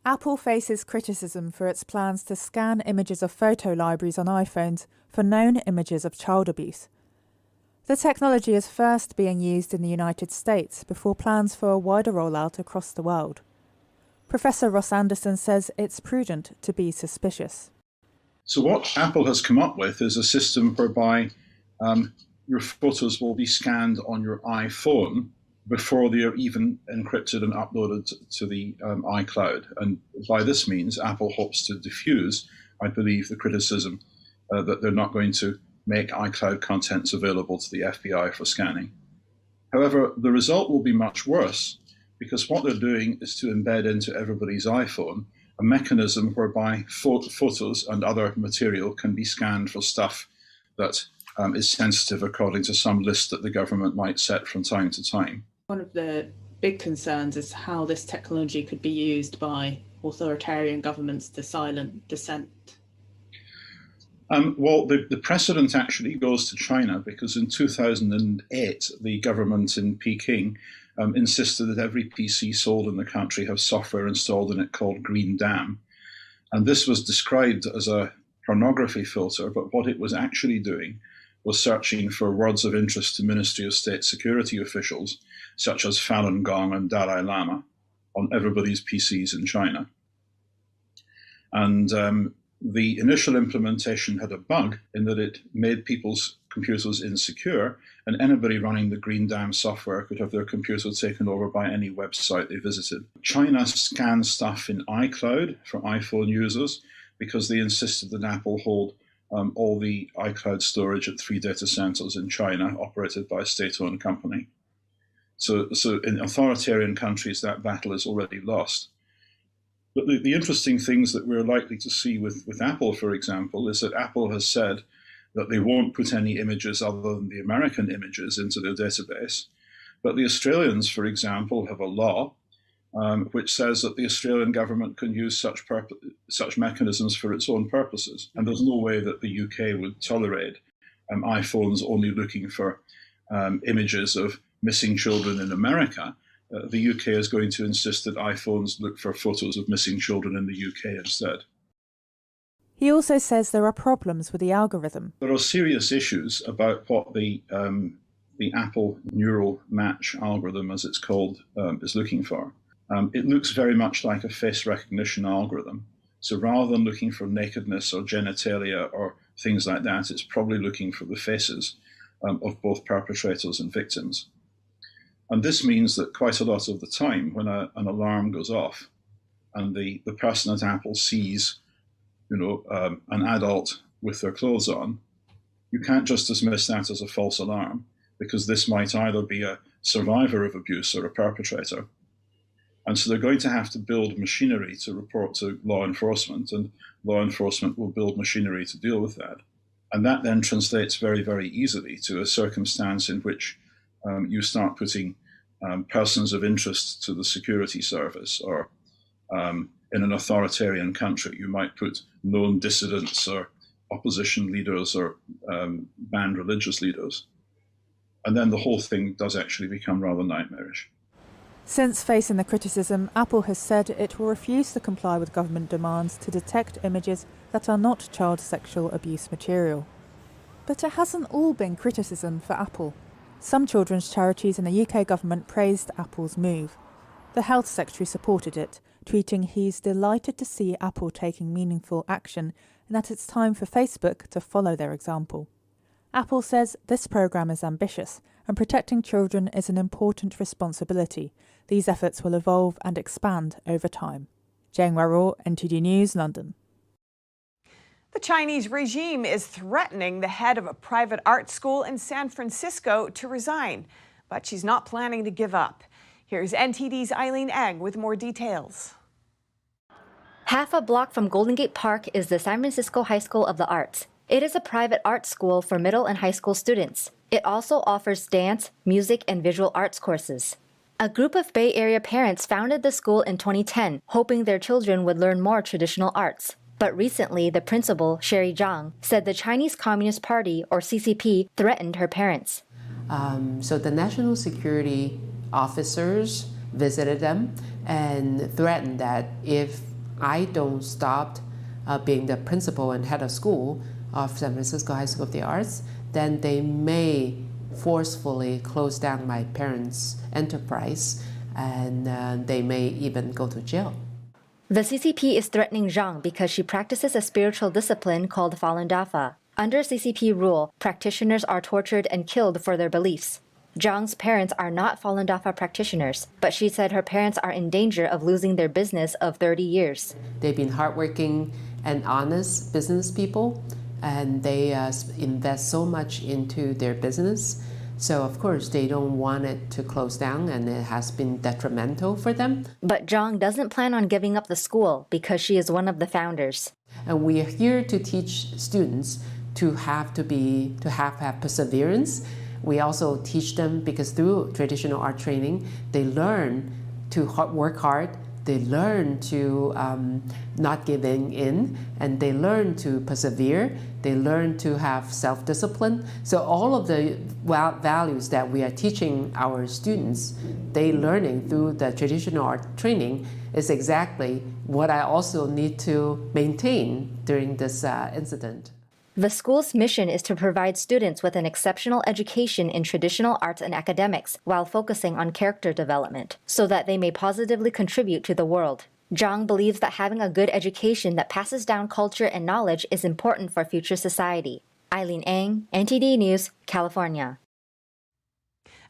[SPEAKER 15] Apple faces criticism for its plans to scan images of photo libraries on iPhones for known images of child abuse. The technology is first being used in the United States before plans for a wider rollout across the world. Professor Ross Anderson says it's prudent to be suspicious.
[SPEAKER 16] So what Apple has come up with is a system whereby your photos will be scanned on your iPhone before they are even encrypted and uploaded to the iCloud. And by this means, Apple hopes to diffuse, I believe, the criticism that they're not going to make iCloud contents available to the FBI for scanning. However, the result will be much worse, because what they're doing is to embed into everybody's iPhone a mechanism whereby photos and other material can be scanned for stuff that is sensitive according to some list that the government might set from time to time.
[SPEAKER 18] One of the big concerns is how this technology could be used by authoritarian governments to silence dissent.
[SPEAKER 16] Well, the precedent actually goes to China, because in 2008, the government in Peking insisted that every PC sold in the country have software installed in it called Green Dam. And this was described as a pornography filter, but what it was actually doing was searching for words of interest to Ministry of State security officials, such as Falun Gong and Dalai Lama, on everybody's PCs in China. And the initial implementation had a bug in that it made people's computers insecure, and anybody running the Green Dam software could have their computer taken over by any website they visited. China scans stuff in iCloud for iPhone users because they insisted that Apple hold all the iCloud storage at 3 data centers in China, operated by a state-owned company. So in authoritarian countries, that battle is already lost. But the interesting things that we're likely to see with Apple, for example, is that Apple has said that they won't put any images other than the American images into their database. But the Australians, for example, have a law which says that the Australian government can use such mechanisms for its own purposes. And there's no way that the UK would tolerate iPhones only looking for images of missing children in America. The UK is going to insist that iPhones look for photos of missing children in the UK instead.
[SPEAKER 15] He also says there are problems with the algorithm.
[SPEAKER 16] There are serious issues about what the Apple neural match algorithm, as it's called, is looking for. It looks very much like a face recognition algorithm. So rather than looking for nakedness or genitalia or things like that, it's probably looking for the faces of both perpetrators and victims. And this means that quite a lot of the time when an alarm goes off and the person at Apple sees an adult with their clothes on, you can't just dismiss that as a false alarm, because this might either be a survivor of abuse or a perpetrator. And so they're going to have to build machinery to report to law enforcement, and law enforcement will build machinery to deal with that. And that then translates very, very easily to a circumstance in which you start putting persons of interest to the security service, or in an authoritarian country, you might put known dissidents or opposition leaders or banned religious leaders. And then the whole thing does actually become rather nightmarish.
[SPEAKER 15] Since facing the criticism, Apple has said it will refuse to comply with government demands to detect images that are not child sexual abuse material. But it hasn't all been criticism for Apple. Some children's charities and the UK government praised Apple's move. The Health Secretary supported it, tweeting he's delighted to see Apple taking meaningful action and that it's time for Facebook to follow their example. Apple says this programme is ambitious and protecting children is an important responsibility. These efforts will evolve and expand over time. Jane Warraw, NTD News, London.
[SPEAKER 1] The Chinese regime is threatening the head of a private art school in San Francisco to resign, but she's not planning to give up. Here's NTD's Eileen Egg with more details.
[SPEAKER 20] Half a block from Golden Gate Park is the San Francisco High School of the Arts. It is a private art school for middle and high school students. It also offers dance, music, and visual arts courses. A group of Bay Area parents founded the school in 2010, hoping their children would learn more traditional arts. But recently, the principal, Sherry Zhang, said the Chinese Communist Party, or CCP, threatened her parents.
[SPEAKER 21] So the national security officers visited them and threatened that if I don't stop being the principal and head of school of San Francisco High School of the Arts, then they may forcefully close down my parents' enterprise, and they may even go to jail.
[SPEAKER 20] The CCP is threatening Zhang because she practices a spiritual discipline called Falun Dafa. Under CCP rule, practitioners are tortured and killed for their beliefs. Zhang's parents are not Falun Dafa practitioners, but she said her parents are in danger of losing their business of 30 years.
[SPEAKER 21] They've been hardworking and honest business people, and they invest so much into their business. So, of course, they don't want it to close down, and it has been detrimental for them.
[SPEAKER 20] But Zhang doesn't plan on giving up the school because she is one of the founders.
[SPEAKER 21] And we are here to teach students to have perseverance. We also teach them, because through traditional art training, they learn to work hard, they learn to not giving in, and they learn to persevere, they learn to have self-discipline. So all of the values that we are teaching our students, they learning through the traditional art training is exactly what I also need to maintain during this incident.
[SPEAKER 20] The school's mission is to provide students with an exceptional education in traditional arts and academics while focusing on character development, so that they may positively contribute to the world. Zhang believes that having a good education that passes down culture and knowledge is important for future society. Eileen Ang, NTD News, California.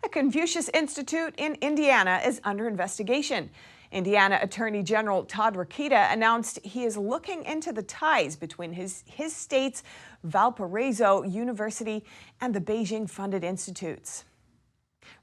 [SPEAKER 1] A Confucius Institute in Indiana is under investigation. Indiana Attorney General Todd Rokita announced he is looking into the ties between his state's Valparaiso University and the Beijing-funded institutes.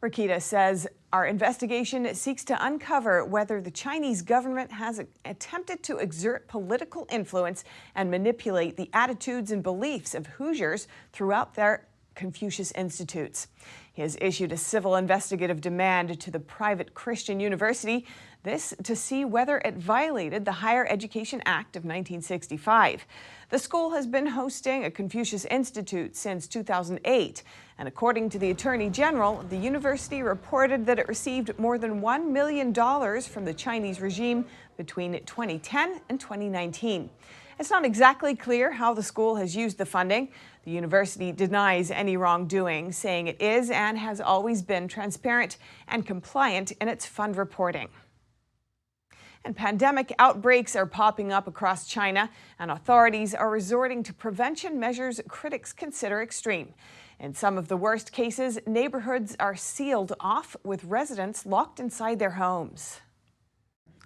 [SPEAKER 1] Rokita says our investigation seeks to uncover whether the Chinese government has attempted to exert political influence and manipulate the attitudes and beliefs of Hoosiers throughout their Confucius Institutes. He has issued a civil investigative demand to the private Christian university, this to see whether it violated the Higher Education Act of 1965. The school has been hosting a Confucius Institute since 2008, and according to the Attorney General, the university reported that it received more than $1 million from the Chinese regime between 2010 and 2019. It's not exactly clear how the school has used the funding. The university denies any wrongdoing, saying it is and has always been transparent and compliant in its fund reporting. And pandemic outbreaks are popping up across China, and authorities are resorting to prevention measures critics consider extreme. In some of the worst cases, neighborhoods are sealed off with residents locked inside their homes.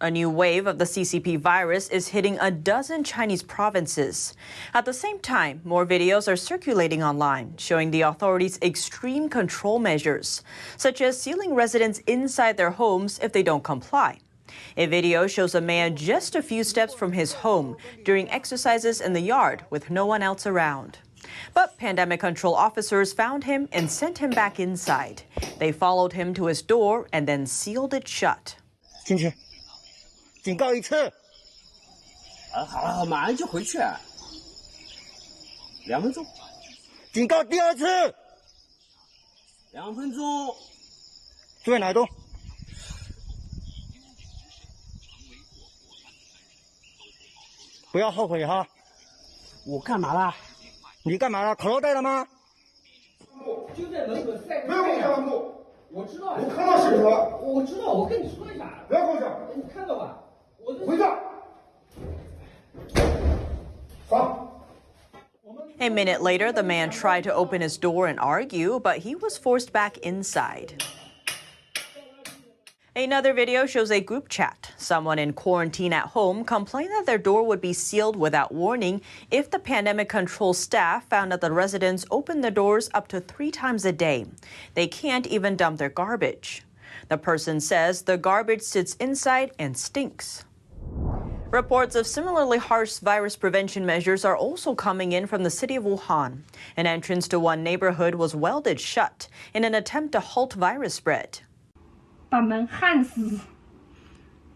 [SPEAKER 8] A new wave of the CCP virus is hitting a dozen Chinese provinces. At the same time, more videos are circulating online showing the authorities' extreme control measures, such as sealing residents inside their homes if they don't comply. A video shows a man just a few steps from his home during exercises in the yard with no one else around. But pandemic control officers found him and sent him back inside. They followed him to his door and then sealed it shut.
[SPEAKER 19] 进去，警告一次。好了，马上就回去，2分钟。警告第二次。2分钟。注意哪动？不要后悔哈！我干嘛了？你干嘛了？口罩戴了吗？
[SPEAKER 22] 就在门口晒太阳。我知道。我看到谁说？我知道，我跟你说一下。不要跟我讲。你看到吧？回家。
[SPEAKER 8] 好。A minute later, the man tried to open his door and argue, but he was forced back inside. Another video shows a group chat. Someone in quarantine at home complained that their door would be sealed without warning if the pandemic control staff found that the residents open the doors up to 3 times a day. They can't even dump their garbage. The person says the garbage sits inside and stinks. Reports of similarly harsh virus prevention measures are also coming in from the city of Wuhan. An entrance to one neighborhood was welded shut in an attempt to halt virus spread.
[SPEAKER 23] 把门焊死。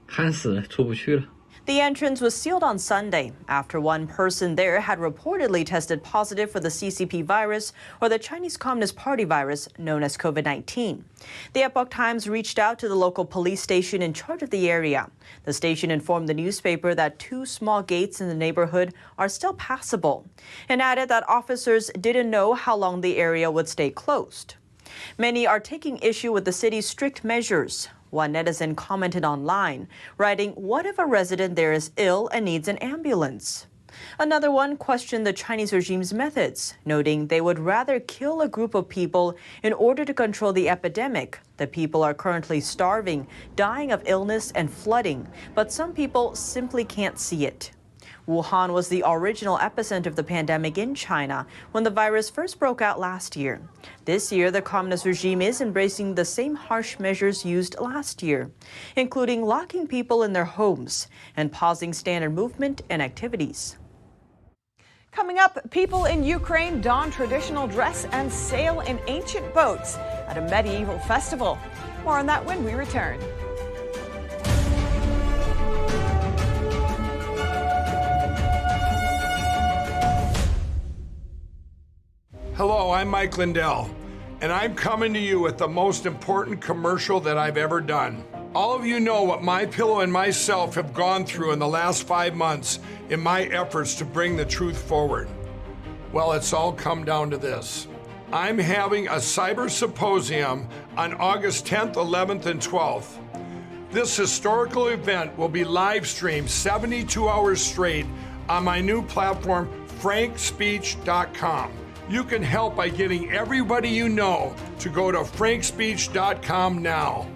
[SPEAKER 8] 焊死了，出不去了。The entrance was sealed on Sunday after one person there had reportedly tested positive for the CCP virus, or the Chinese Communist Party virus known as COVID-19. The Epoch Times reached out to the local police station in charge of the area. The station informed the newspaper that 2 small gates in the neighborhood are still passable, and added that officers didn't know how long the area would stay closed. Many are taking issue with the city's strict measures. One netizen commented online, writing, "What if a resident there is ill and needs an ambulance?" Another one questioned the Chinese regime's methods, noting they would rather kill a group of people in order to control the epidemic. The people are currently starving, dying of illness and flooding, but some people simply can't see it. Wuhan was the original epicenter of the pandemic in China when the virus first broke out last year. This year, the communist regime is embracing the same harsh measures used last year, including locking people in their homes and pausing standard movement and activities.
[SPEAKER 1] Coming up, people in Ukraine don traditional dress and sail in ancient boats at a medieval festival. More on that when we return.
[SPEAKER 2] Hello, I'm Mike Lindell, and I'm coming to you with the most important commercial that I've ever done. All of you know what MyPillow and myself have gone through in the last 5 months in my efforts to bring the truth forward. Well, it's all come down to this. I'm having a cyber symposium on August 10th, 11th, and 12th. This historical event will be live streamed 72 hours straight on my new platform, frankspeech.com. You can help by getting everybody you know to go to frankspeech.com now.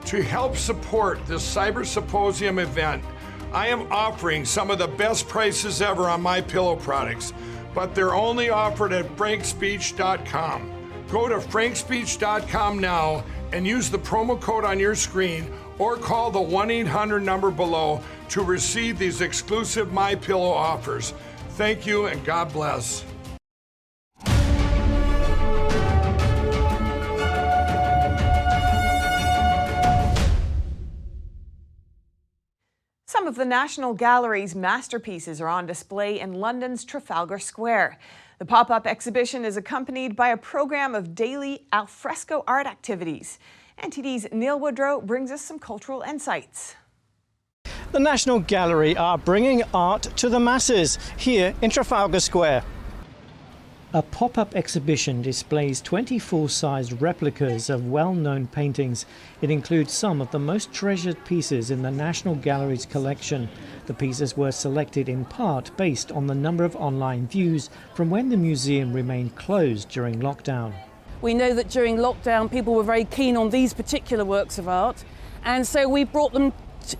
[SPEAKER 2] To help support this Cyber Symposium event, I am offering some of the best prices ever on MyPillow products, but they're only offered at frankspeech.com. Go to frankspeech.com now and use the promo code on your screen or call the 1-800 number below to receive these exclusive MyPillow offers. Thank you and God bless.
[SPEAKER 1] Some of the National Gallery's masterpieces are on display in London's Trafalgar Square. The pop-up exhibition is accompanied by a program of daily alfresco art activities. NTD's Neil Woodrow brings us some cultural insights.
[SPEAKER 3] The National Gallery are bringing art to the masses here in Trafalgar Square. A pop-up exhibition displays 24-sized replicas of well-known paintings. It includes some of the most treasured pieces in the National Gallery's collection. The pieces were selected in part based on the number of online views from when the museum remained closed during lockdown.
[SPEAKER 23] We know that during lockdown people were very keen on these particular works of art, and so we brought them to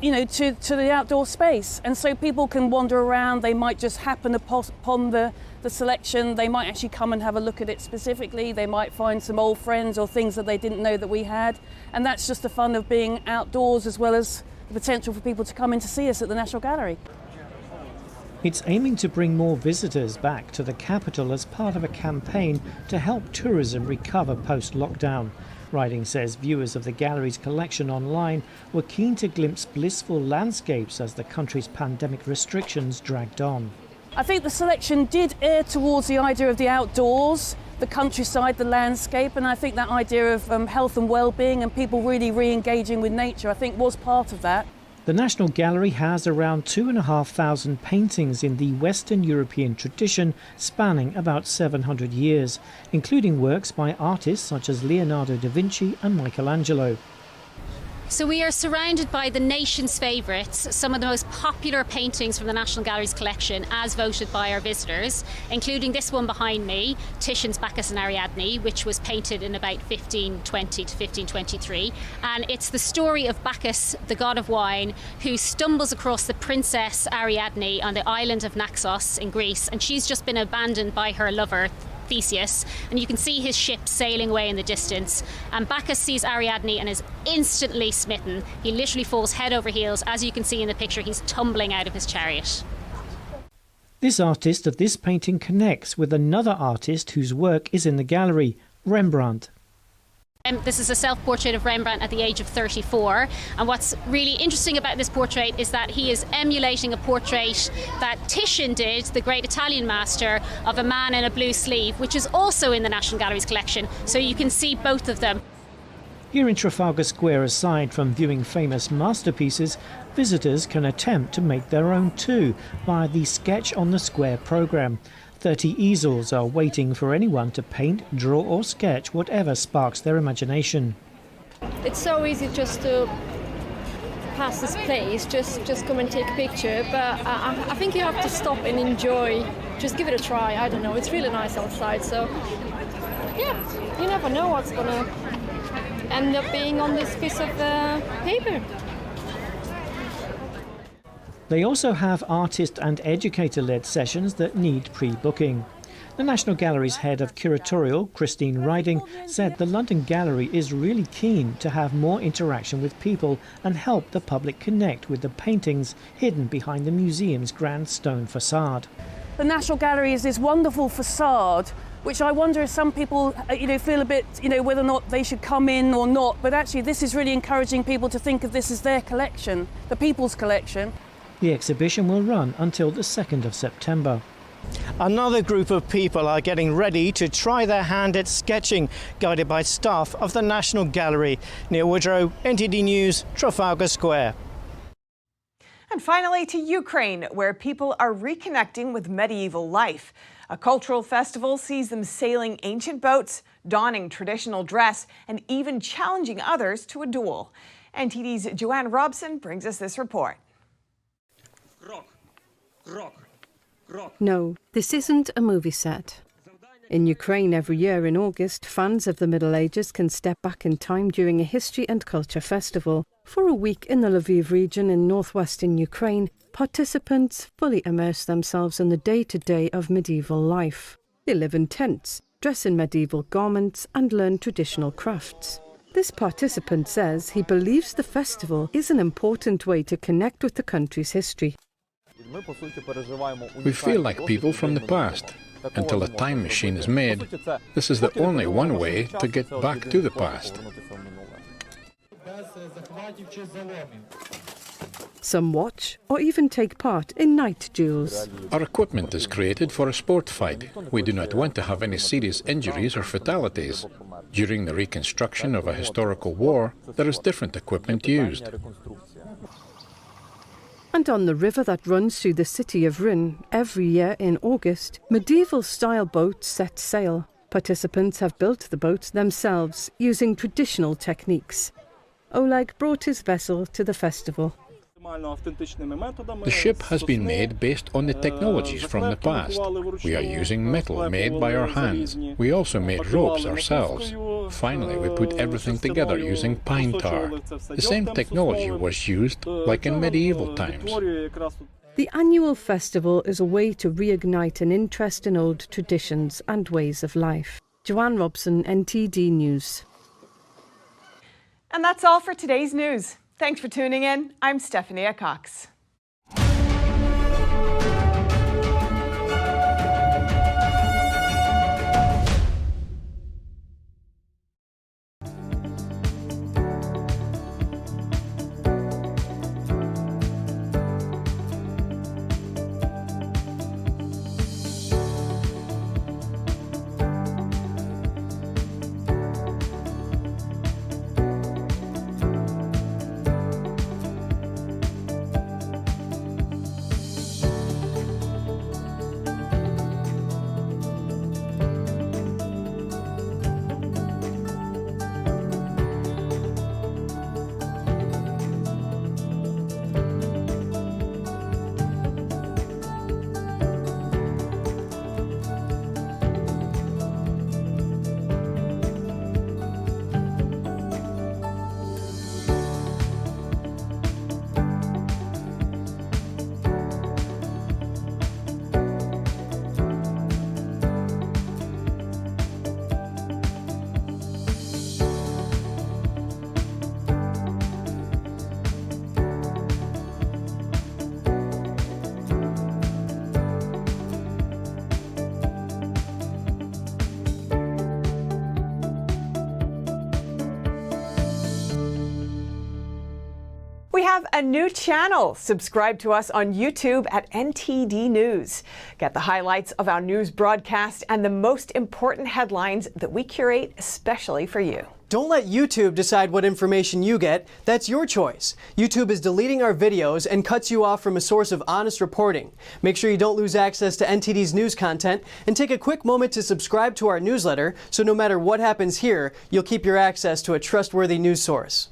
[SPEAKER 23] the outdoor space, and so people can wander around. They might just happen upon the selection. They might actually come and have a look at it specifically. They might find some old friends or things that they didn't know that we had, and that's just the fun of being outdoors, as well as the potential for people to come in to see us at the National Gallery.
[SPEAKER 3] It's aiming to bring more visitors back to the capital as part of a campaign to help tourism recover post-lockdown. Writing says viewers of the gallery's collection online were keen to glimpse blissful landscapes as the country's pandemic restrictions dragged on.
[SPEAKER 23] I think the selection did err towards the idea of the outdoors, the countryside, the landscape, and I think that idea of health and well-being and people really re-engaging with nature, I think, was part of that.
[SPEAKER 3] The National Gallery has around 2,500 paintings in the Western European tradition spanning about 700 years, including works by artists such as Leonardo da Vinci and Michelangelo.
[SPEAKER 24] So we are surrounded by the nation's favourites, some of the most popular paintings from the National Gallery's collection as voted by our visitors, including this one behind me, Titian's Bacchus and Ariadne, which was painted in about 1520 to 1523. And it's the story of Bacchus, the god of wine, who stumbles across the princess Ariadne on the island of Naxos in Greece, and she's just been abandoned by her lover, Theseus, and you can see his ship sailing away in the distance, and Bacchus sees Ariadne and is instantly smitten. He literally falls head over heels. As you can see in the picture, he's tumbling out of his chariot.
[SPEAKER 3] This artist of this painting connects with another artist whose work is in the gallery, Rembrandt.
[SPEAKER 24] This is a self-portrait of Rembrandt at the age of 34. And what's really interesting about this portrait is that he is emulating a portrait that Titian did, the great Italian master, of a man in a blue sleeve, which is also in the National Gallery's collection. So you can see both of them.
[SPEAKER 3] Here in Trafalgar Square, aside from viewing famous masterpieces, visitors can attempt to make their own too via the Sketch on the Square programme. 30 easels are waiting for anyone to paint, draw or sketch whatever sparks their imagination.
[SPEAKER 4] It's so easy just to pass this place, just come and take a picture, but I think you have to stop and enjoy, just give it a try. I don't know, it's really nice outside, so yeah, you never know what's going to end up being on this piece of paper.
[SPEAKER 3] They also have artist and educator-led sessions that need pre-booking. The National Gallery's head of curatorial, Christine Riding, said the London Gallery is really keen to have more interaction with people and help the public connect with the paintings hidden behind the museum's grand stone facade.
[SPEAKER 23] The National Gallery is this wonderful facade, which I wonder if some people, feel a bit, whether or not they should come in or not. But actually, this is really encouraging people to think of this as their collection, the people's collection.
[SPEAKER 3] The exhibition will run until the 2nd of September. Another group of people are getting ready to try their hand at sketching, guided by staff of the National Gallery. Neil Woodrow, NTD News, Trafalgar Square.
[SPEAKER 1] And finally to Ukraine, where people are reconnecting with medieval life. A cultural festival sees them sailing ancient boats, donning traditional dress, and even challenging others to a duel. NTD's Joanne Robson brings us this report.
[SPEAKER 5] No, this isn't a movie set. In Ukraine every year in August, fans of the Middle Ages can step back in time during a history and culture festival. For a week in the Lviv region in northwestern Ukraine, participants fully immerse themselves in the day-to-day of medieval life. They live in tents, dress in medieval garments and learn traditional crafts. This participant says he believes the festival is an important way to connect with the country's history.
[SPEAKER 7] We feel like people from the past. Until a time machine is made, this is the only one way to get back to the past.
[SPEAKER 5] Some watch or even take part in night duels.
[SPEAKER 7] Our equipment is created for a sport fight. We do not want to have any serious injuries or fatalities. During the reconstruction of a historical war, there is different equipment used.
[SPEAKER 5] And on the river that runs through the city of Rhin, every year in August, medieval-style boats set sail. Participants have built the boats themselves using traditional techniques. Oleg brought his vessel to the festival.
[SPEAKER 7] The ship has been made based on the technologies from the past. We are using metal made by our hands. We also made ropes ourselves. Finally, we put everything together using pine tar. The same technology was used like in medieval times.
[SPEAKER 5] The annual festival is a way to reignite an interest in old traditions and ways of life. Joanne Robson, NTD News.
[SPEAKER 1] And that's all for today's news. Thanks for tuning in. I'm Stephanie Cox. have a new channel. Subscribe to us on YouTube at NTD News. Get the highlights of our news broadcast and the most important headlines that we curate especially for you.
[SPEAKER 9] Don't let YouTube decide what information you get. That's your choice. YouTube is deleting our videos and cuts you off from a source of honest reporting. Make sure you don't lose access to NTD's news content, and take a quick moment to subscribe to our newsletter so no matter what happens here, you'll keep your access to a trustworthy news source.